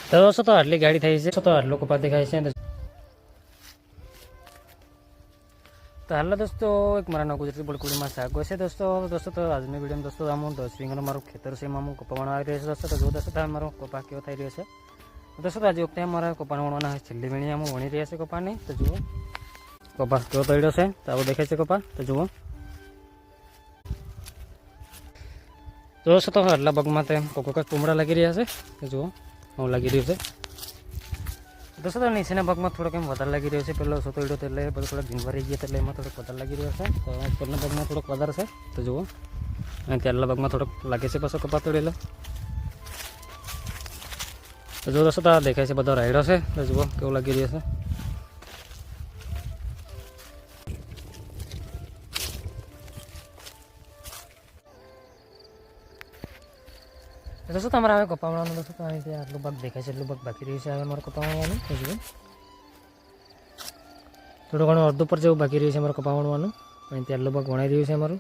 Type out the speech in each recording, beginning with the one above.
તો દોસ્તો તો આટલી ગાડી થઈ છે તો આટલો કપા દેખાય છે. તો હાલો દોસ્તો એક મારા નવા ગુજરાતી બળકુડીમાં શાકો છે દોસ્તો તો આજની વિડીયોમાં દોસ્તો આમ 10 વીંગનું મારું ખેતર છે એમાં હું કપા વણવા આવી રહ્યો છે દોસ્તો. તો જો દોસ્તો મારો કપા કેવો થઈ રહ્યો છે દોસ્તો. આજે વખતે અમારા કપા વણવાના છેલ્લી વીણી અમે વણી રહ્યા છે કપાની. તો જુઓ કપા કેવો તળ્યો છે તો આવો દેખાય છે કપા. તો જુઓ દોસ્તો તો આટલા ભાગમાં તેમ કોકા કુમડા લાગી રહ્યા છે. તો જુઓ હું લાગી રહ્યું છે દોસ્તો. તો નીચેના ભાગમાં થોડોક એમ વધારે લાગી રહ્યો છે. પેલો સોતો ઈડો એટલે બધું થોડોક ઝીંગવારી ગયા એટલે એમાં થોડોક વધારે લાગી રહ્યો છે. તો ઉપરના ભાગમાં થોડોક વધારે છે. તો જુઓ અને ત્યારના ભાગમાં થોડોક લાગે છે પાછો કપા તોડેલો. તો જો દોસ્તો તો આ દેખાય છે બધો રાયડો છે. તો જુઓ કેવું લાગી રહ્યો છે. દોસ્તો તમારે હવે કપા વણવાનું દોસ્તો તો અહીં આટલું ભાગ દેખાય છે એટલું ભાગ બાકી રહ્યું છે હવે મારે કપા વણવાનું. તો જુઓ થોડું ઘણું અડધું પર જેવું બાકી રહ્યું છે મારે કપા વણવાનું. અહીંથી આટલું ભાગ વણાઈ રહ્યું છે મારું.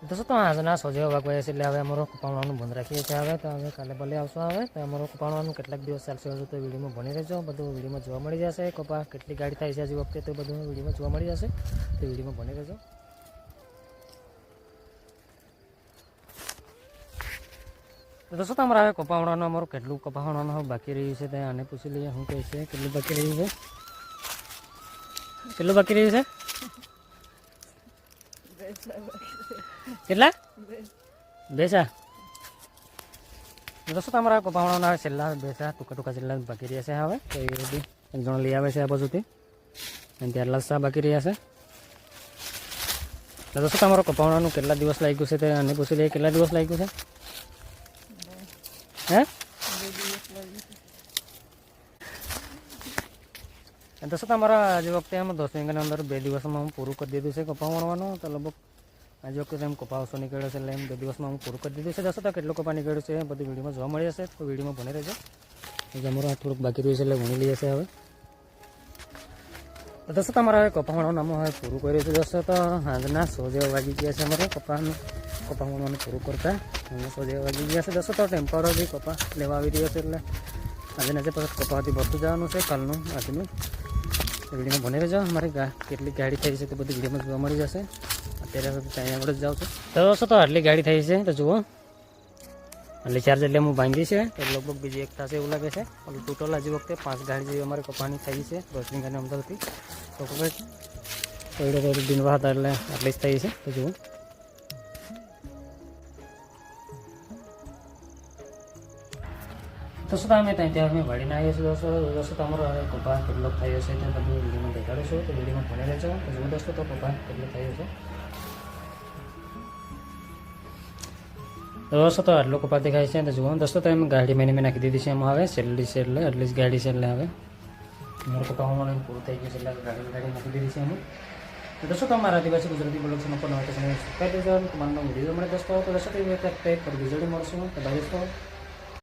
દોસ્તો તો આજના સોજેવા ભાગ હોય છે એટલે હવે અમારો કપા વણવાનું બંધ રાખીએ છીએ. હવે તો હવે કાલે ભલે આવશો હવે તો અમારો કપા વણવાનું કેટલાક દિવસ ચાલશે હજુ તો વિડીયોમાં ભણી રહેજો. બધું વિડીયોમાં જોવા મળી જશે. કપા કેટલી ગાડી થાય છે હજુ વખતે તો બધું વિડીયોમાં જોવા મળી જશે. તો વિડીયોમાં ભણી રહેજો. દોસ્તો તમારે હવે કપા વણવાનું અમારું કેટલું કપા વણવાનું બાકી રહ્યું છે તે આને પૂછી લઈએ શું કહે છે. કેટલું બાકી રહ્યું છે કેટલું બાકી રહ્યું છે કેટલા બેસા દોસ્તો તમારા કપા વણવાના હવે છેલ્લા બેસા ટૂંકા છેલ્લા બાકી રહ્યા છે. હવે તો એ બધી એક જણ લઈ આવે છે આ બાજુથી અને ત્યાં લસા બાકી રહ્યા છે. તો દોસ્તો તમારો કપા વણવાનું કેટલા દિવસ લાગ્યું છે તે આને પૂછી લઈએ. કેટલા દિવસ લાગ્યું છે હે દોસ્તો તમારા આજે વખતે એમ 10 વીંગાની અંદર 2 દિવસમાં હું પૂરું કરી દીધું છે કપા વણવાનું. તો લગભગ આજે વખતે એમ કપા ઓછો નીકળ્યો છે એટલે એમ 2 દિવસમાં હું પૂરું કરી દીધું છે. દોસ્તો તો કેટલો કપા નીકળ્યો છે બધી વિડીયોમાં જોવા મળી જશે. તો વિડીયોમાં ભણી રહેજો. અમારું આ થોડુંક બાકી રહ્યું છે એટલે વણી લઈએ છે હવે. તો દોસ્તો તમારા હવે કપા વણવાનું નામ હવે પૂરું કર્યું છે દોસ્તો. તો આજના 100 જેવા વાગી ગયા છે અમારે કપા વણવાનું પૂરું કરતા 100 જેવા વાગી ગયા છે દોસ્તો. તો ટેમ્પરરી કપા લેવા આવી રહ્યો છે એટલે આજે આજે પછી કપાથી ભરતું જવાનું છે કાલનું આજનું. વિડીયોમાં ભણી રહેજો. અમારી કેટલી ગાડી થઈ છે તે બધી વિડીયોમાં જોવા મળી જશે. અત્યારે ત્યાં આગળ જ જાઉં છું. તો દોસ્તો તો આટલી ગાડી થઈ છે. તો જુઓ આટલી ચાર્જ એટલે હું બાંધી છે તો લગભગ બીજી એક થશે એવું લાગે છે. ટોટલ હજી વખતે 5 ગાડી જેવી અમારે કપાની થઈ છે 10 વીંગાની અંદરથી. તો થોડું દિનવા હતા એટલે આટલી જ થઈ છે. તો જુઓ દોસ્તો અમે ત્યાં અમે વાળીને આવીએ છીએ દોસ્તો તમારો હવે કપા કેટલો થયો છે તે બધું વિડીયોમાં દેખાડીશું. તો વિડીયોમાં ભણી રહેજો. તો જુઓ દોસ્તો તો કપા કેટલો થયો છે. દોસ્તો તો આટલો કપા દેખાય છે. તો જુઓ દોસ્તો તો એમ ગાડી મેં નાખી દીધી છે. એમાં આવે છેલ્લી છે એટલે એટલી જ ગાડી છે એટલે હવે મારો કપા હોવાનું પૂરું થઈ ગયું છે એટલે ગાડી નાખી દીધી છે એમાં. તો દોસ્તો તમારા આદિવાસી ગુજરાતી બ્લોગ ચેનલ પર નવા સબસ્ક્રાઇબ કરજો. તમારો વિડીયો મળે દોસ્તો. તો દોસ્તો બીજું મળશું તો બાય દોસ્તો.